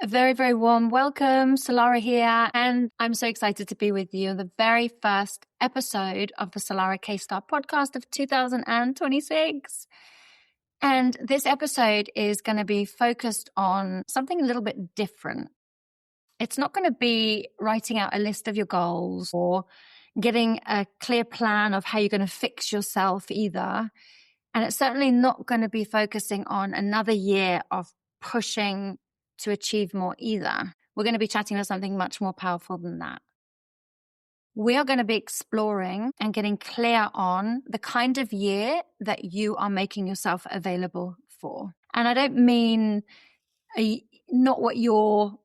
A very, very warm welcome. Salarah here, and I'm so excited to be with you on the very first episode of the Salarah K-Star podcast of 2026. And this episode is going to be focused on something a little bit different. It's not going to be writing out a list of your goals or getting a clear plan of how you're going to fix yourself either. And it's certainly not going to be focusing on another year of pushing to achieve more either. We're going to be chatting about something much more powerful than that. We are going to be exploring and getting clear on the kind of year that you are making yourself available for. And I don't mean not what you're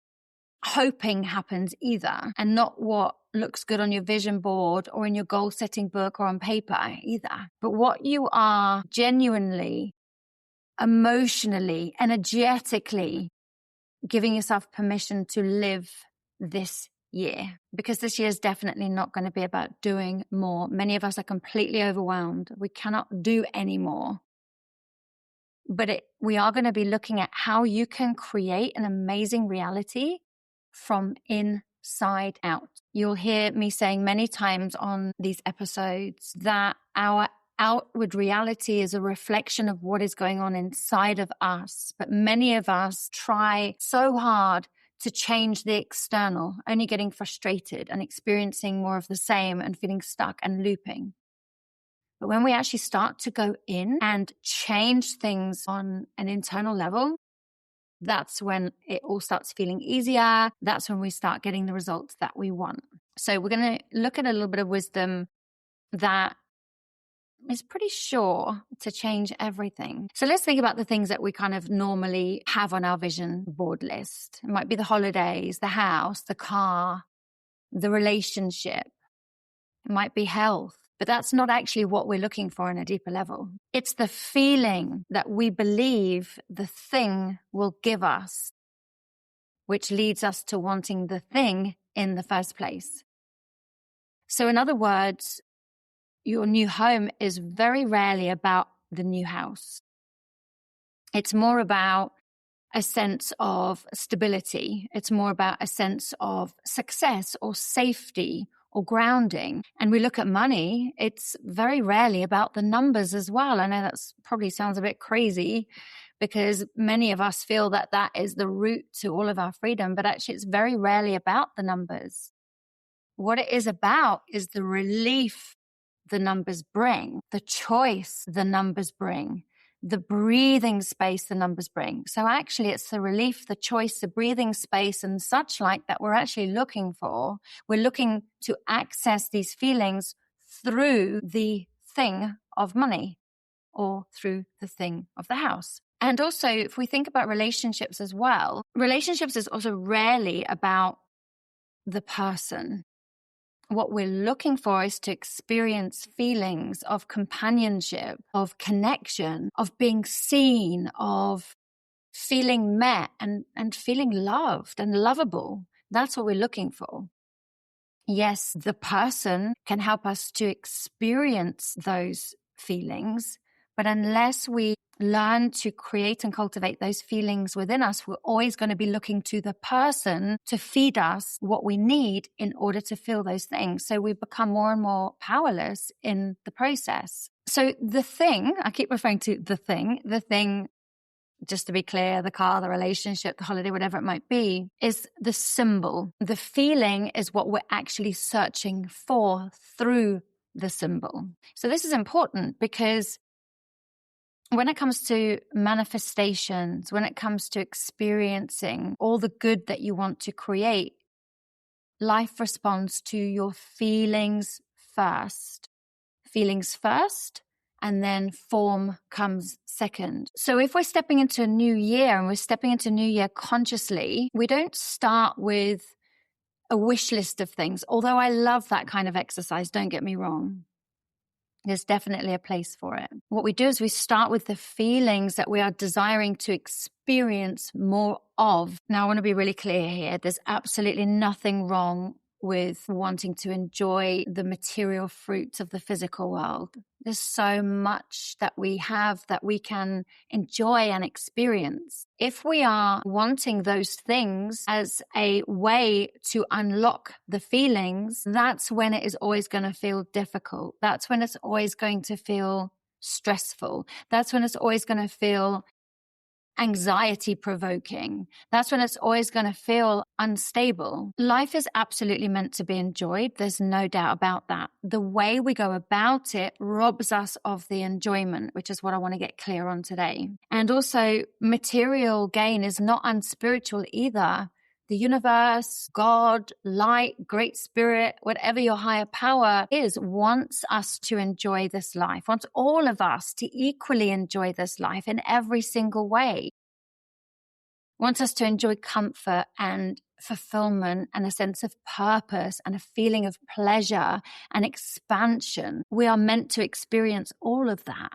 hoping happens either, and not what looks good on your vision board or in your goal setting book or on paper either, but what you are genuinely, emotionally, energetically giving yourself permission to live this year. Because this year is definitely not going to be about doing more. Many of us are completely overwhelmed. We cannot do any more. But we are going to be looking at how you can create an amazing reality from inside out. You'll hear me saying many times on these episodes that our outward reality is a reflection of what is going on inside of us. But many of us try so hard to change the external, only getting frustrated and experiencing more of the same and feeling stuck and looping. But when we actually start to go in and change things on an internal level, that's when it all starts feeling easier. That's when we start getting the results that we want. So we're going to look at a little bit of wisdom that is pretty sure to change everything. So let's think about the things that we kind of normally have on our vision board list. It might be the holidays, the house, the car, the relationship. It might be health, but that's not actually what we're looking for on a deeper level. It's the feeling that we believe the thing will give us, which leads us to wanting the thing in the first place. So in other words, your new home is very rarely about the new house. It's more about a sense of stability. It's more about a sense of success or safety or grounding. And we look at money, it's very rarely about the numbers as well. I know that probably sounds a bit crazy because many of us feel that that is the root to all of our freedom, but actually it's very rarely about the numbers. What it is about is the relief the numbers bring, the choice the numbers bring, the breathing space the numbers bring. So actually it's the relief, the choice, the breathing space and such like that we're actually looking for. We're looking to access these feelings through the thing of money or through the thing of the house. And also if we think about relationships as well, relationships is also rarely about the person. What we're looking for is to experience feelings of companionship, of connection, of being seen, of feeling met and feeling loved and lovable. That's what we're looking for. Yes, the person can help us to experience those feelings, but unless we learn to create and cultivate those feelings within us, we're always going to be looking to the person to feed us what we need in order to feel those things. So we become more and more powerless in the process. So the thing, I keep referring to the thing, just to be clear, the car, the relationship, the holiday, whatever it might be, is the symbol. The feeling is what we're actually searching for through the symbol. So this is important because when it comes to manifestations, when it comes to experiencing all the good that you want to create, life responds to your feelings first. Feelings first, and then form comes second. So if we're stepping into a new year and we're stepping into a new year consciously, we don't start with a wish list of things. Although I love that kind of exercise, don't get me wrong. There's definitely a place for it. What we do is we start with the feelings that we are desiring to experience more of. Now, I want to be really clear here. There's absolutely nothing wrong with wanting to enjoy the material fruits of the physical world. There's so much that we have that we can enjoy and experience. If we are wanting those things as a way to unlock the feelings, that's when it is always going to feel difficult. That's when it's always going to feel stressful. That's when it's always going to feel anxiety provoking. That's when it's always going to feel unstable. Life is absolutely meant to be enjoyed. There's no doubt about that. The way we go about it robs us of the enjoyment, which is what I want to get clear on today. And also, material gain is not unspiritual either. The universe, God, light, great spirit, whatever your higher power is, wants us to enjoy this life, wants all of us to equally enjoy this life in every single way. Wants us to enjoy comfort and fulfillment and a sense of purpose and a feeling of pleasure and expansion. We are meant to experience all of that.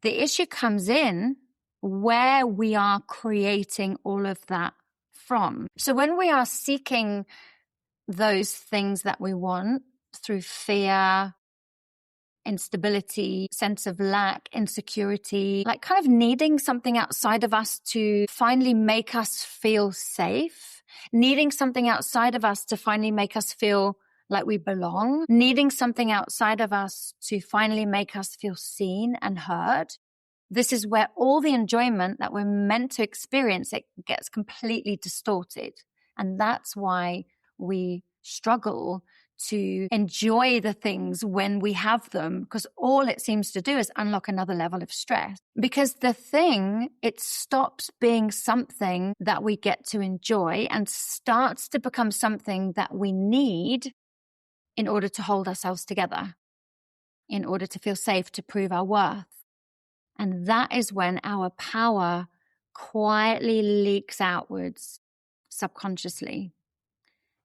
The issue comes in where we are creating all of that from. So when we are seeking those things that we want through fear, instability, sense of lack, insecurity, like kind of needing something outside of us to finally make us feel safe, needing something outside of us to finally make us feel like we belong, needing something outside of us to finally make us feel seen and heard. This is where all the enjoyment that we're meant to experience, it gets completely distorted. And that's why we struggle to enjoy the things when we have them, because all it seems to do is unlock another level of stress. Because the thing, it stops being something that we get to enjoy and starts to become something that we need in order to hold ourselves together, in order to feel safe, to prove our worth. And that is when our power quietly leaks outwards subconsciously.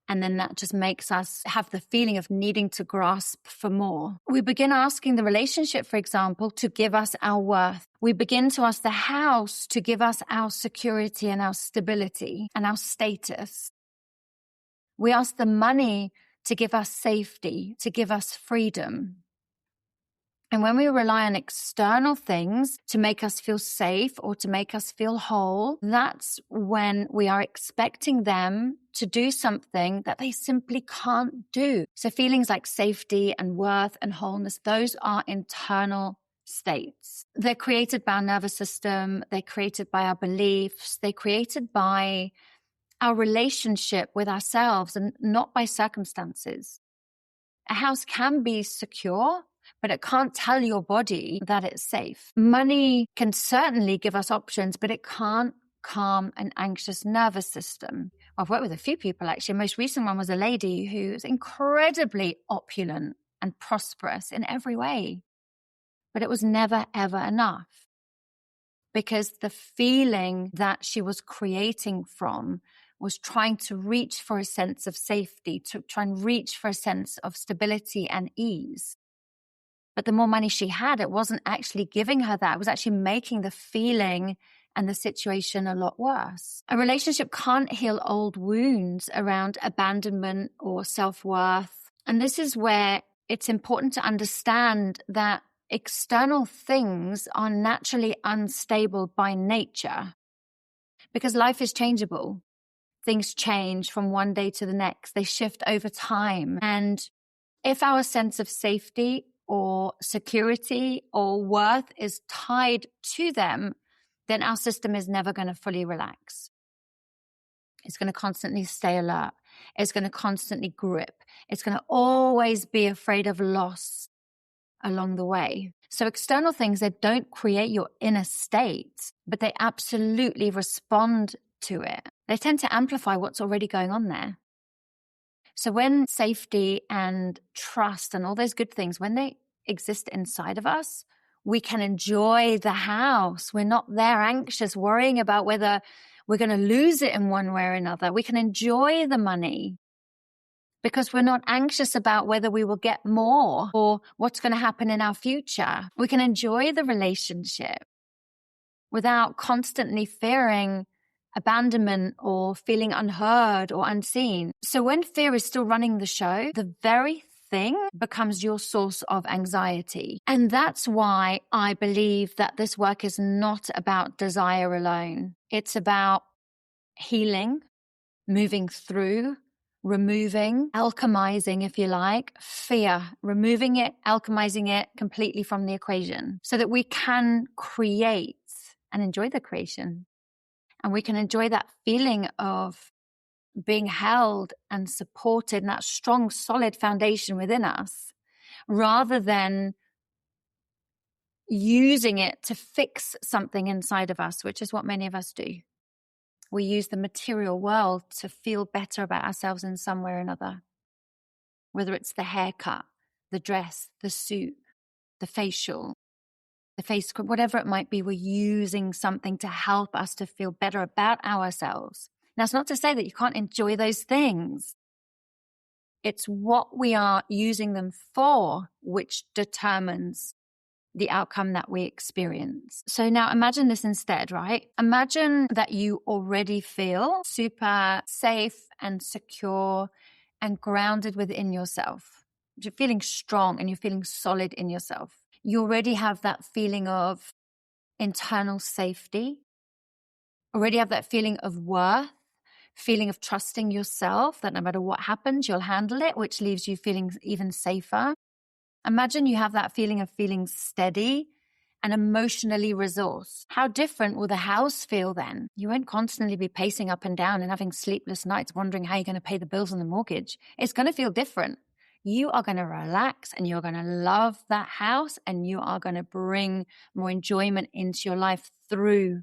And then that just makes us have the feeling of needing to grasp for more. We begin asking the relationship, for example, to give us our worth. We begin to ask the house to give us our security and our stability and our status. We ask the money to give us safety, to give us freedom. And when we rely on external things to make us feel safe or to make us feel whole, that's when we are expecting them to do something that they simply can't do. So feelings like safety and worth and wholeness, those are internal states. They're created by our nervous system. They're created by our beliefs. They're created by our relationship with ourselves and not by circumstances. A house can be secure, but it can't tell your body that it's safe. Money can certainly give us options, but it can't calm an anxious nervous system. I've worked with a few people, actually. The most recent one was a lady who was incredibly opulent and prosperous in every way. But it was never, ever enough. Because the feeling that she was creating from was trying to reach for a sense of safety, to try and reach for a sense of stability and ease. But the more money she had, it wasn't actually giving her that. It was actually making the feeling and the situation a lot worse. A relationship can't heal old wounds around abandonment or self-worth. And this is where it's important to understand that external things are naturally unstable by nature because life is changeable. Things change from one day to the next. They shift over time. And if our sense of safety or security or worth is tied to them, then our system is never going to fully relax. It's going to constantly stay alert. It's going to constantly grip. It's going to always be afraid of loss along the way. So external things, they don't create your inner state, but they absolutely respond to it. They tend to amplify what's already going on there. So when safety and trust and all those good things, when they exist inside of us, we can enjoy the house. We're not there anxious, worrying about whether we're going to lose it in one way or another. We can enjoy the money because we're not anxious about whether we will get more or what's going to happen in our future. We can enjoy the relationship without constantly fearing abandonment or feeling unheard or unseen. So when fear is still running the show, the very thing becomes your source of anxiety. And that's why I believe that this work is not about desire alone. It's about healing, moving through, removing, alchemizing, if you like, fear, removing it, alchemizing it completely from the equation so that we can create and enjoy the creation. And we can enjoy that feeling of being held and supported and that strong, solid foundation within us, rather than using it to fix something inside of us, which is what many of us do. We use the material world to feel better about ourselves in some way or another, whether it's the haircut, the dress, the suit, the facial, the face scrub, whatever it might be. We're using something to help us to feel better about ourselves. Now, it's not to say that you can't enjoy those things. It's what we are using them for which determines the outcome that we experience. So now imagine this instead, right? Imagine that you already feel super safe and secure and grounded within yourself. You're feeling strong and you're feeling solid in yourself. You already have that feeling of internal safety, already have that feeling of worth, feeling of trusting yourself, that no matter what happens, you'll handle it, which leaves you feeling even safer. Imagine you have that feeling of feeling steady and emotionally resourced. How different will the house feel then? You won't constantly be pacing up and down and having sleepless nights wondering how you're going to pay the bills on the mortgage. It's going to feel different. You are going to relax and you're going to love that house and you are going to bring more enjoyment into your life through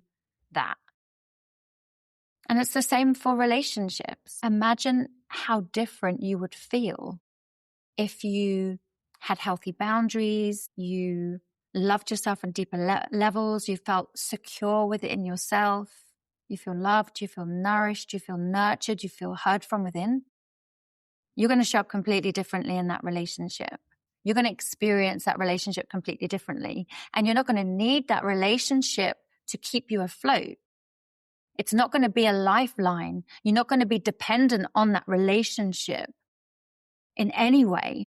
that. And it's the same for relationships. Imagine how different you would feel if you had healthy boundaries, you loved yourself on deeper levels, you felt secure within yourself, you feel loved, you feel nourished, you feel nurtured, you feel heard from within. You're going to show up completely differently in that relationship. You're going to experience that relationship completely differently. And you're not going to need that relationship to keep you afloat. It's not going to be a lifeline. You're not going to be dependent on that relationship in any way.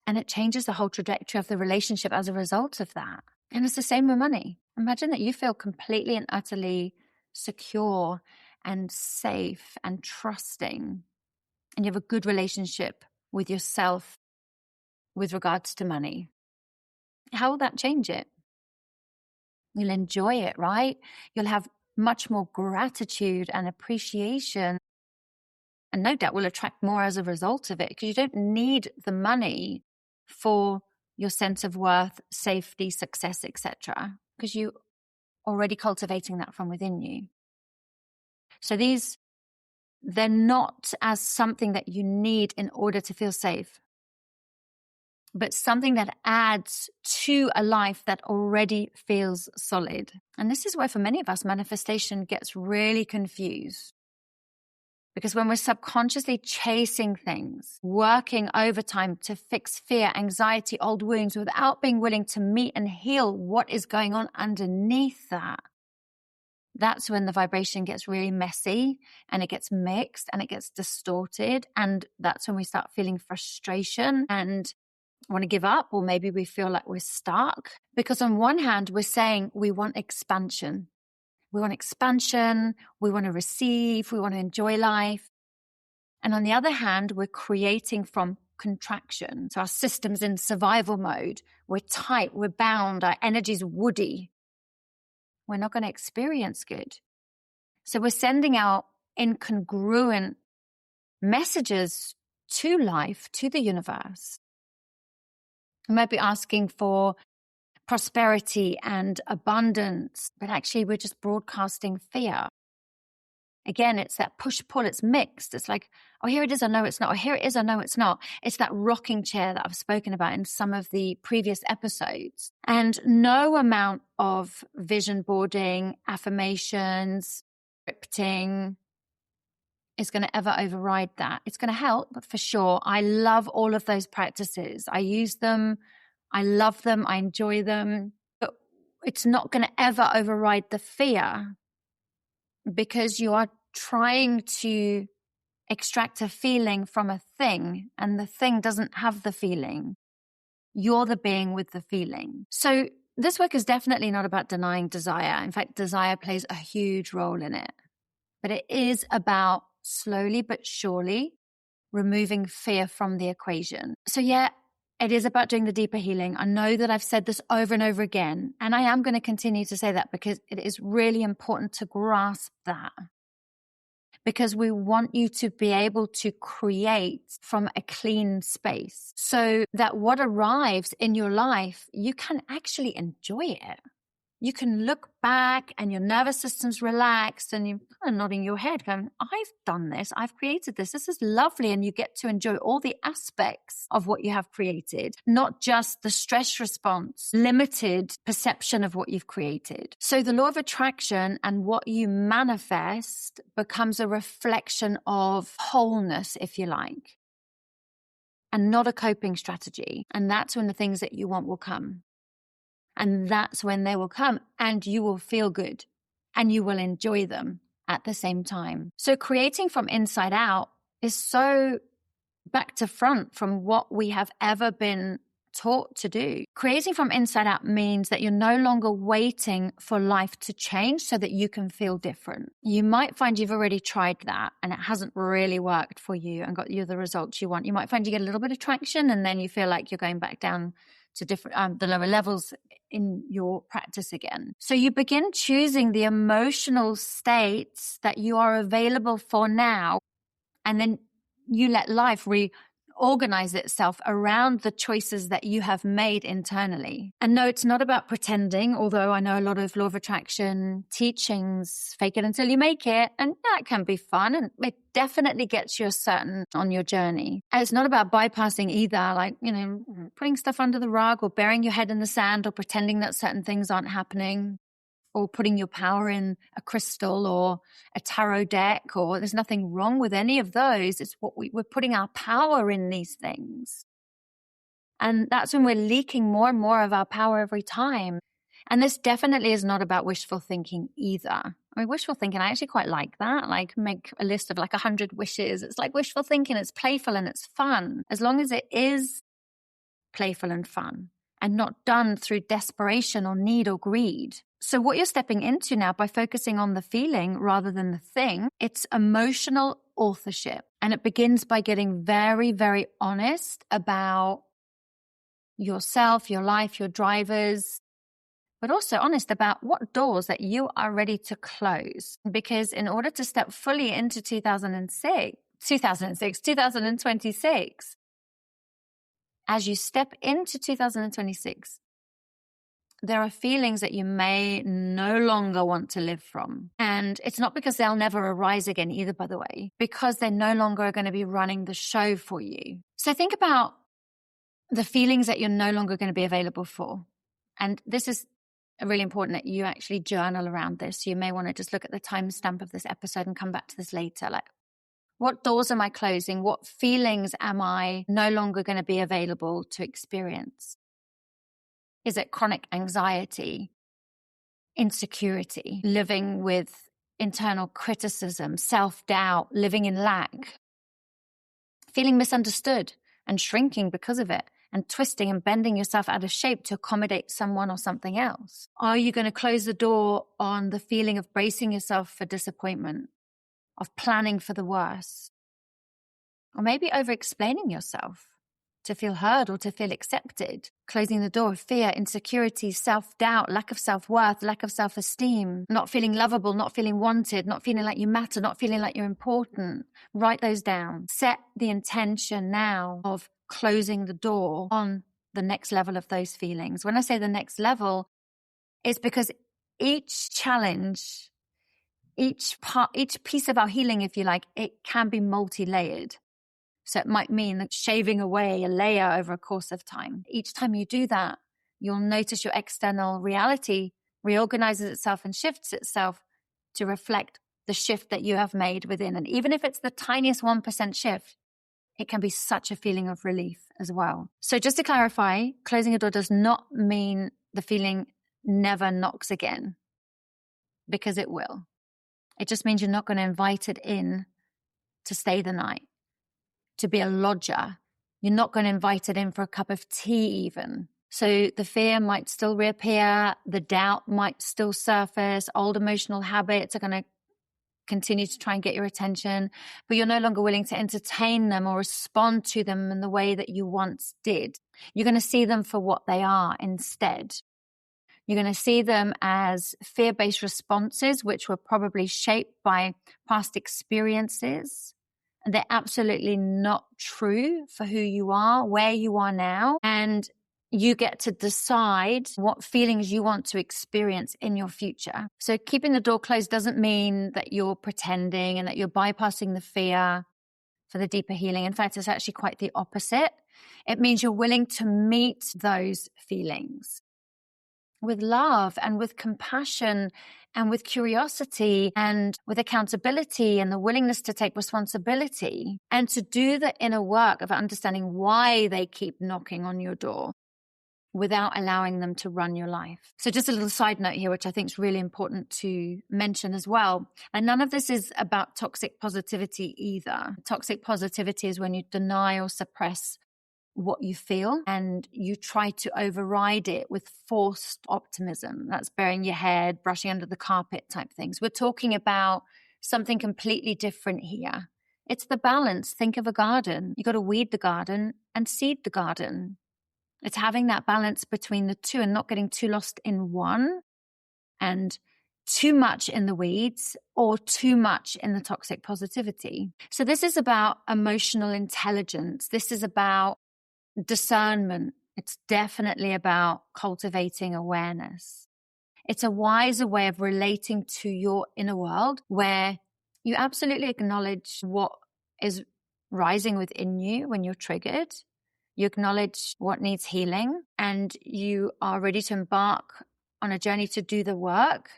And it changes the whole trajectory of the relationship as a result of that. And it's the same with money. Imagine that you feel completely and utterly secure and safe and trusting, and you have a good relationship with yourself with regards to money. How will that change it? You'll enjoy it, right? You'll have much more gratitude and appreciation. And no doubt will attract more as a result of it, because you don't need the money for your sense of worth, safety, success, etc., because you're already cultivating that from within you. So they're not as something that you need in order to feel safe, but something that adds to a life that already feels solid. And this is where for many of us, manifestation gets really confused. Because when we're subconsciously chasing things, working overtime to fix fear, anxiety, old wounds, without being willing to meet and heal what is going on underneath that, that's when the vibration gets really messy and it gets mixed and it gets distorted. And that's when we start feeling frustration and want to give up, or maybe we feel like we're stuck. Because on one hand, we're saying we want expansion. We want expansion, we want to receive, we want to enjoy life. And on the other hand, we're creating from contraction. So our system's in survival mode. We're tight, we're bound, our energy's woody. We're not going to experience good. So we're sending out incongruent messages to life, to the universe. We might be asking for prosperity and abundance, but actually we're just broadcasting fear. Again, it's that push-pull, it's mixed. It's like, oh, here it is, I know it's not. Oh, here it is, I know it's not. It's that rocking chair that I've spoken about in some of the previous episodes. And no amount of vision boarding, affirmations, scripting is going to ever override that. It's going to help, but for sure. I love all of those practices. I use them. I love them. I enjoy them. But it's not going to ever override the fear, because you are trying to extract a feeling from a thing and the thing doesn't have the feeling. You're the being with the feeling. So this work is definitely not about denying desire. In fact, desire plays a huge role in it. But it is about slowly but surely removing fear from the equation. So yeah, it is about doing the deeper healing. I know that I've said this over and over again, and I am going to continue to say that because it is really important to grasp that. Because we want you to be able to create from a clean space so that what arrives in your life, you can actually enjoy it. You can look back and your nervous system's relaxed and you're kind of nodding your head going, I've done this. I've created this. This is lovely. And you get to enjoy all the aspects of what you have created, not just the stress response, limited perception of what you've created. So the law of attraction and what you manifest becomes a reflection of wholeness, if you like, and not a coping strategy. And that's when the things that you want will come. And that's when they will come and you will feel good and you will enjoy them at the same time. So creating from inside out is so back to front from what we have ever been taught to do. Creating from inside out means that you're no longer waiting for life to change so that you can feel different. You might find you've already tried that and it hasn't really worked for you and got you the results you want. You might find you get a little bit of traction and then you feel like you're going back down to different the lower levels in your practice again. So you begin choosing the emotional states that you are available for now, and then you let life reorganize itself around the choices that you have made internally. And no, it's not about pretending, although I know a lot of law of attraction teachings, fake it until you make it, and that can be fun, and it definitely gets you a certain on your journey. And it's not about bypassing either, like, putting stuff under the rug or burying your head in the sand or pretending that certain things aren't happening, or putting your power in a crystal or a tarot deck, or there's nothing wrong with any of those. It's what we're putting our power in these things. And that's when we're leaking more and more of our power every time. And this definitely is not about wishful thinking either. I mean, wishful thinking, I actually quite like that. Like, make a list of 100 wishes. It's like wishful thinking. It's playful and it's fun. As long as it is playful and fun and not done through desperation or need or greed. So what you're stepping into now by focusing on the feeling rather than the thing, it's emotional authorship. And it begins by getting very, very honest about yourself, your life, your drivers, but also honest about what doors that you are ready to close. Because in order to step fully into 2026, as you step into 2026, there are feelings that you may no longer want to live from. And it's not because they'll never arise again either, by the way, because they're no longer going to be running the show for you. So think about the feelings that you're no longer going to be available for. And this is really important that you actually journal around this. You may want to just look at the timestamp of this episode and come back to this later. Like, what doors am I closing? What feelings am I no longer going to be available to experience? Is it chronic anxiety, insecurity, living with internal criticism, self-doubt, living in lack, feeling misunderstood and shrinking because of it, and twisting and bending yourself out of shape to accommodate someone or something else? Are you going to close the door on the feeling of bracing yourself for disappointment, of planning for the worst, or maybe over-explaining yourself to feel heard or to feel accepted, closing the door of fear, insecurity, self-doubt, lack of self-worth, lack of self-esteem, not feeling lovable, not feeling wanted, not feeling like you matter, not feeling like you're important? Write those down. Set the intention now of closing the door on the next level of those feelings. When I say the next level, it's because each challenge, each piece of our healing, if you like, it can be multi-layered. So it might mean that shaving away a layer over a course of time. Each time you do that, you'll notice your external reality reorganizes itself and shifts itself to reflect the shift that you have made within. And even if it's the tiniest 1% shift, it can be such a feeling of relief as well. So just to clarify, closing a door does not mean the feeling never knocks again, because it will. It just means you're not going to invite it in to stay the night, to be a lodger. You're not going to invite it in for a cup of tea even. So the fear might still reappear. The doubt might still surface. Old emotional habits are going to continue to try and get your attention, but you're no longer willing to entertain them or respond to them in the way that you once did. You're going to see them for what they are instead. You're going to see them as fear-based responses, which were probably shaped by past experiences. And they're absolutely not true for who you are, where you are now. And you get to decide what feelings you want to experience in your future. So keeping the door closed doesn't mean that you're pretending and that you're bypassing the fear for the deeper healing. In fact, it's actually quite the opposite. It means you're willing to meet those feelings with love and with compassion and with curiosity and with accountability and the willingness to take responsibility and to do the inner work of understanding why they keep knocking on your door without allowing them to run your life. So just a little side note here, which I think is really important to mention as well. And none of this is about toxic positivity either. Toxic positivity is when you deny or suppress what you feel and you try to override it with forced optimism. That's burying your head, brushing under the carpet type things. We're talking about something completely different here. It's the balance. Think of a garden. You got to weed the garden and seed the garden. It's having that balance between the two and not getting too lost in one and too much in the weeds or too much in the toxic positivity. So this is about emotional intelligence. This is about discernment. It's definitely about cultivating awareness. It's a wiser way of relating to your inner world where you absolutely acknowledge what is rising within you when you're triggered. You acknowledge what needs healing and you are ready to embark on a journey to do the work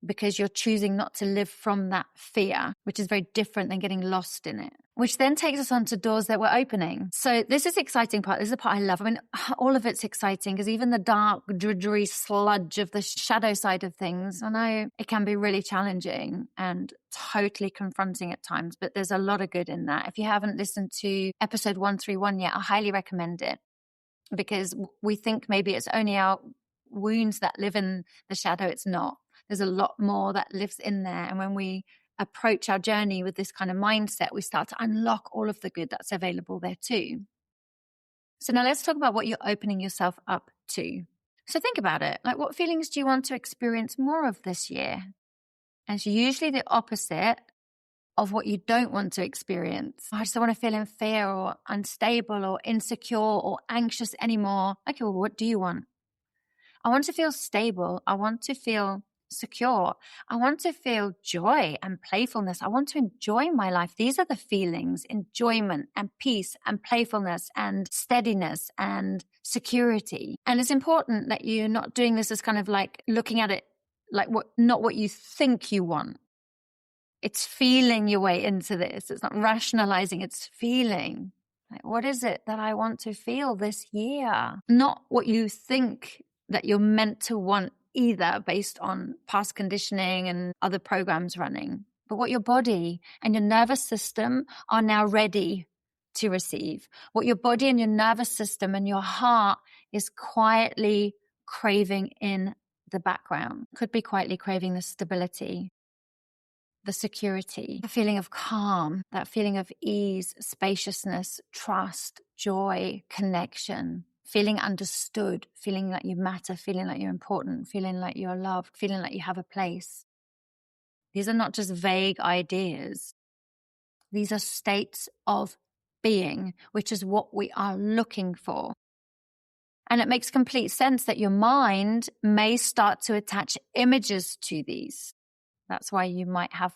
because you're choosing not to live from that fear, which is very different than getting lost in it, which then takes us onto doors that we're opening. So this is the exciting part. This is the part I love. I mean, all of it's exciting because even the dark, drudgery sludge of the shadow side of things, I know it can be really challenging and totally confronting at times, but there's a lot of good in that. If you haven't listened to episode 131 yet, I highly recommend it because we think maybe it's only our wounds that live in the shadow. It's not. There's a lot more that lives in there. And when we approach our journey with this kind of mindset, we start to unlock all of the good that's available there too. So now let's talk about what you're opening yourself up to. So think about it. Like, what feelings do you want to experience more of this year? And it's usually the opposite of what you don't want to experience. I just don't want to feel in fear or unstable or insecure or anxious anymore. Okay, well, what do you want? I want to feel stable. I want to feel secure. I want to feel joy and playfulness. I want to enjoy my life. These are the feelings: enjoyment and peace and playfulness and steadiness and security. And it's important that you're not doing this as kind of like looking at it like not what you think you want. It's feeling your way into this. It's not rationalizing, it's feeling. Like, what is it that I want to feel this year? Not what you think that you're meant to want either, based on past conditioning and other programs running, but what your body and your nervous system are now ready to receive. What your body and your nervous system and your heart is quietly craving in the background. Could be quietly craving the stability, the security, the feeling of calm, that feeling of ease, spaciousness, trust, joy, connection. Feeling understood, feeling like you matter, feeling like you're important, feeling like you're loved, feeling like you have a place. These are not just vague ideas. These are states of being, which is what we are looking for. And it makes complete sense that your mind may start to attach images to these. That's why you might have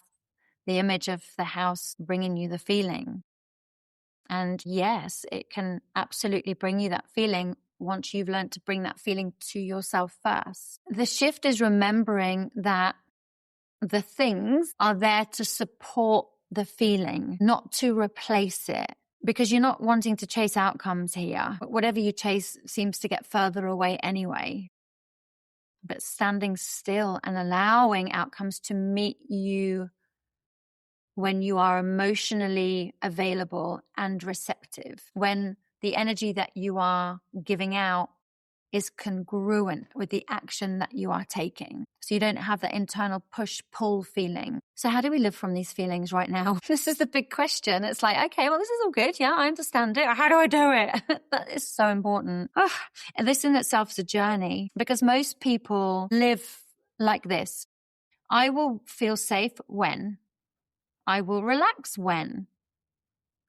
the image of the house bringing you the feeling. And yes, it can absolutely bring you that feeling once you've learned to bring that feeling to yourself first. The shift is remembering that the things are there to support the feeling, not to replace it. Because you're not wanting to chase outcomes here. Whatever you chase seems to get further away anyway. But standing still and allowing outcomes to meet you when you are emotionally available and receptive, when the energy that you are giving out is congruent with the action that you are taking. So you don't have that internal push-pull feeling. So how do we live from these feelings right now? This is the big question. It's like, okay, well, this is all good. Yeah, I understand it. How do I do it? That is so important. And this in itself is a journey, because most people live like this. I will feel safe when. I will relax when.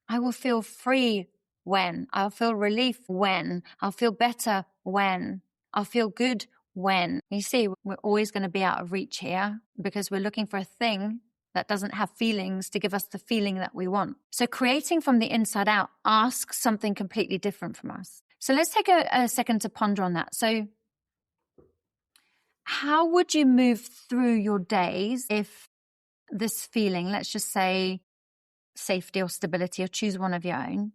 I will feel free when. I'll feel relief when. I'll feel better when. I'll feel good when. You see, we're always going to be out of reach here because we're looking for a thing that doesn't have feelings to give us the feeling that we want. So creating from the inside out asks something completely different from us. So let's take a second to ponder on that. So how would you move through your days if this feeling, let's just say safety or stability, or choose one of your own,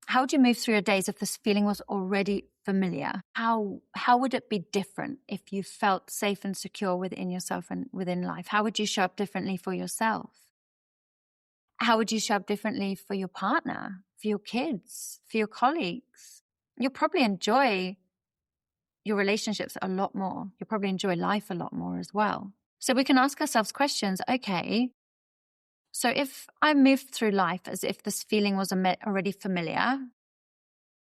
how would you move through your days if this feeling was already familiar? How would it be different if you felt safe and secure within yourself and within life? How would you show up differently for yourself? How would you show up differently for your partner, for your kids, for your colleagues? You'll probably enjoy your relationships a lot more. You'll probably enjoy life a lot more as well. So we can ask ourselves questions. Okay, so if I moved through life as if this feeling was already familiar,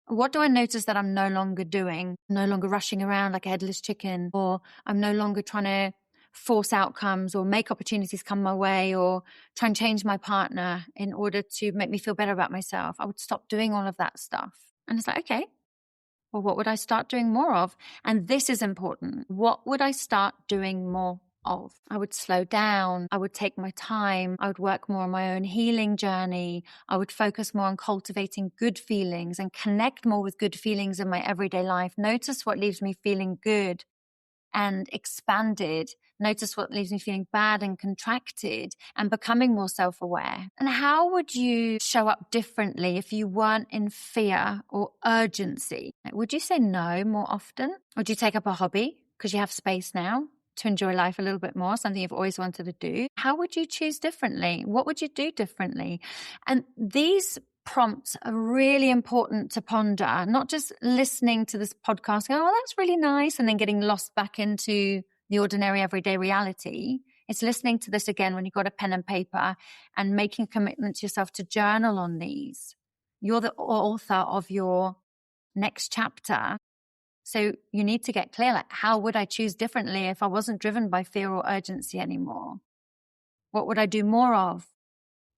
what do I notice that I'm no longer doing? No longer rushing around like a headless chicken, or I'm no longer trying to force outcomes or make opportunities come my way or try and change my partner in order to make me feel better about myself. I would stop doing all of that stuff. And it's like, okay, well, what would I start doing more of? And this is important. What would I start doing more of? I would slow down. I would take my time. I would work more on my own healing journey. I would focus more on cultivating good feelings and connect more with good feelings in my everyday life. Notice what leaves me feeling good and expanded. Notice what leaves me feeling bad and contracted, and becoming more self-aware. And how would you show up differently if you weren't in fear or urgency? Would you say no more often? Would you take up a hobby because you have space now to enjoy life a little bit more, something you've always wanted to do? How would you choose differently? What would you do differently? And these prompts are really important to ponder, not just listening to this podcast, going, oh, that's really nice, and then getting lost back into the ordinary everyday reality. It's listening to this again when you've got a pen and paper and making a commitment to yourself to journal on these. You're the author of your next chapter. So you need to get clear, like, how would I choose differently if I wasn't driven by fear or urgency anymore? What would I do more of?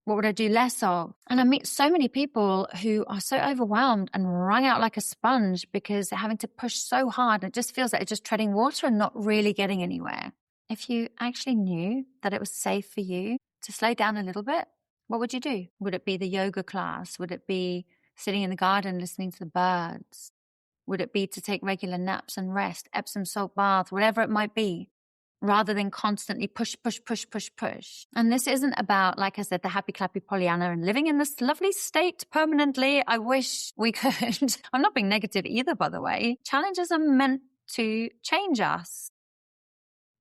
What would I do less of? And I meet so many people who are so overwhelmed and wrung out like a sponge because they're having to push so hard. And it just feels like it's just treading water and not really getting anywhere. If you actually knew that it was safe for you to slow down a little bit, what would you do? Would it be the yoga class? Would it be sitting in the garden listening to the birds? Would it be to take regular naps and rest, Epsom salt bath, whatever it might be, rather than constantly push? And this isn't about, like I said, the happy clappy Pollyanna and living in this lovely state permanently. I wish we could. I'm not being negative either, by the way. Challenges are meant to change us.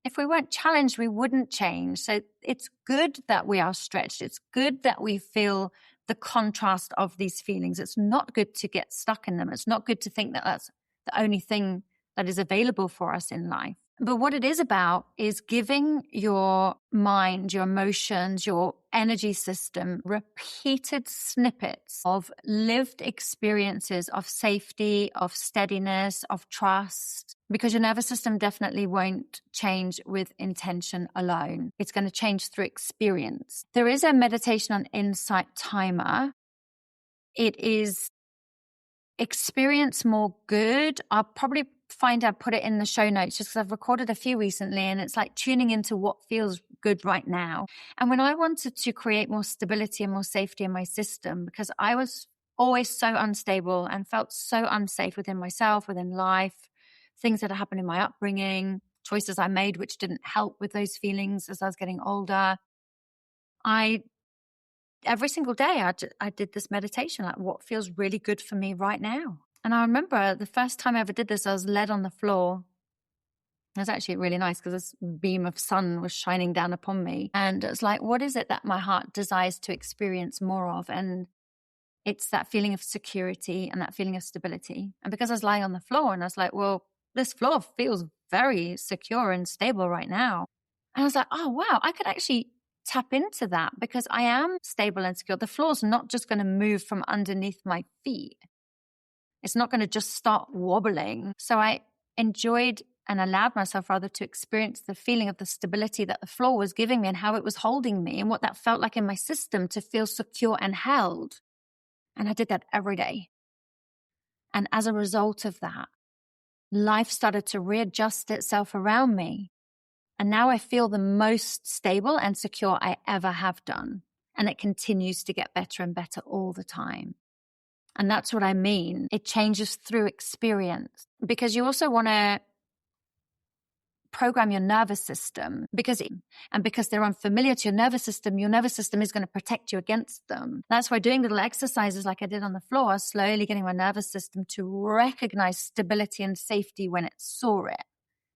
If we weren't challenged, we wouldn't change. So it's good that we are stretched. It's good that we feel the contrast of these feelings. It's not good to get stuck in them. It's not good to think that that's the only thing that is available for us in life. But what it is about is giving your mind, your emotions, your energy system repeated snippets of lived experiences of safety, of steadiness, of trust, because your nervous system definitely won't change with intention alone. It's going to change through experience. There is a meditation on insight timer. It is experience more good. I'll probably put it in the show notes just because I've recorded a few recently, and it's like tuning into what feels good right now. And when I wanted to create more stability and more safety in my system, because I was always so unstable and felt so unsafe within myself, within life, things that had happened in my upbringing, choices I made which didn't help with those feelings as I was getting older. Every single day I did this meditation, like what feels really good for me right now. And I remember the first time I ever did this, I was led on the floor It was actually really nice because this beam of sun was shining down upon me. And it was like, what is it that my heart desires to experience more of? And it's that feeling of security and that feeling of stability. And because I was lying on the floor and I was like, well, this floor feels very secure and stable right now. And I was like, oh, wow, I could actually tap into that because I am stable and secure. The floor's not just going to move from underneath my feet. It's not going to just start wobbling. So I enjoyed and allowed myself rather to experience the feeling of the stability that the floor was giving me and how it was holding me and what that felt like in my system to feel secure and held. And I did that every day. And as a result of that, life started to readjust itself around me. And now I feel the most stable and secure I ever have done. And it continues to get better and better all the time. And that's what I mean. It changes through experience because you also want to program your nervous system because they're unfamiliar to your nervous system is going to protect you against them. That's why doing little exercises like I did on the floor, slowly getting my nervous system to recognize stability and safety when it saw it.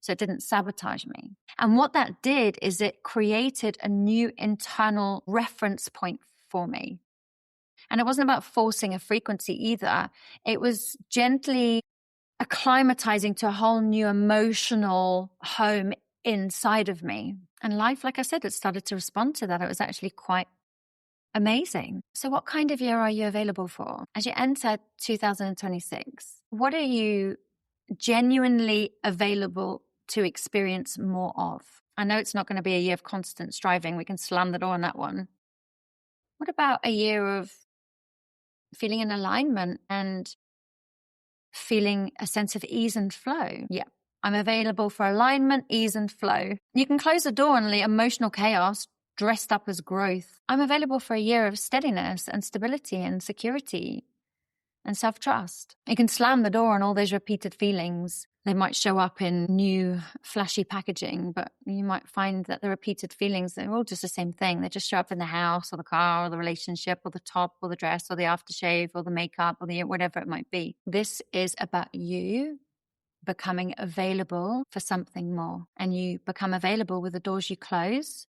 So it didn't sabotage me. And what that did is it created a new internal reference point for me. And it wasn't about forcing a frequency either. It was gently acclimatizing to a whole new emotional home inside of me. And life, like I said, it started to respond to that. It was actually quite amazing. So what kind of year are you available for? As you enter 2026, what are you genuinely available to experience more of? I know it's not going to be a year of constant striving. We can slam the door on that one. What about a year of feeling in alignment and feeling a sense of ease and flow? Yeah, I'm available for alignment, ease, and flow. You can close the door on the emotional chaos dressed up as growth. I'm available for a year of steadiness and stability and security and self-trust. You can slam the door on all those repeated feelings. They might show up in new flashy packaging, but you might find that the repeated feelings, they're all just the same thing. They just show up in the house or the car or the relationship or the top or the dress or the aftershave or the makeup or the whatever it might be. This is about you becoming available for something more. And you become available with the doors you close,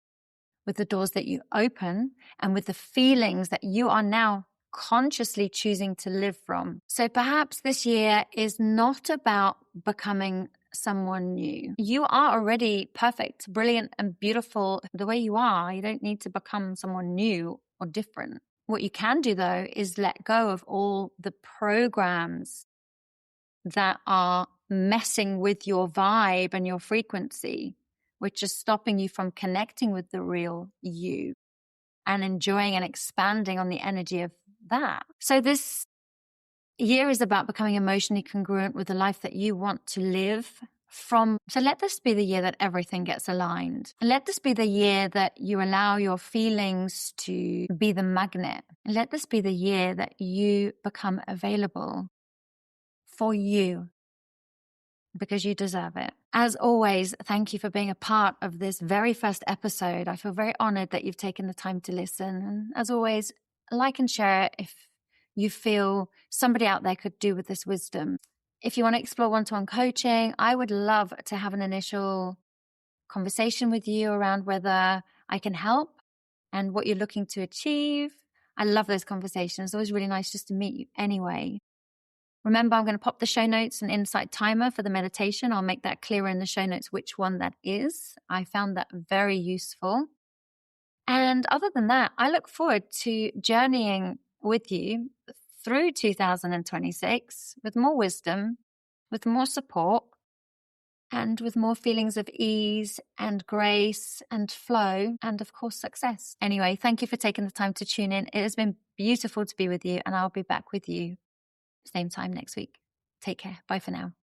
with the doors that you open, and with the feelings that you are now consciously choosing to live from. So perhaps this year is not about becoming someone new. You are already perfect, brilliant, and beautiful the way you are. You don't need to become someone new or different. What you can do, though, is let go of all the programs that are messing with your vibe and your frequency, which is stopping you from connecting with the real you and enjoying and expanding on the energy of that. So this year is about becoming emotionally congruent with the life that you want to live from. So let this be the year that everything gets aligned. Let this be the year that you allow your feelings to be the magnet. Let this be the year that you become available for you, because you deserve it. As always, thank you for being a part of this very first episode. I feel very honored that you've taken the time to listen. And as always, like and share it if you feel somebody out there could do with this wisdom. If you want to explore one-to-one coaching, I would love to have an initial conversation with you around whether I can help and what you're looking to achieve. I love those conversations. It's always really nice just to meet you anyway. Remember, I'm going to pop the show notes and insight timer for the meditation. I'll make that clearer in the show notes which one that is. I found that very useful. And other than that, I look forward to journeying with you through 2026 with more wisdom, with more support, and with more feelings of ease and grace and flow and, of course, success. Anyway, thank you for taking the time to tune in. It has been beautiful to be with you, and I'll be back with you same time next week. Take care. Bye for now.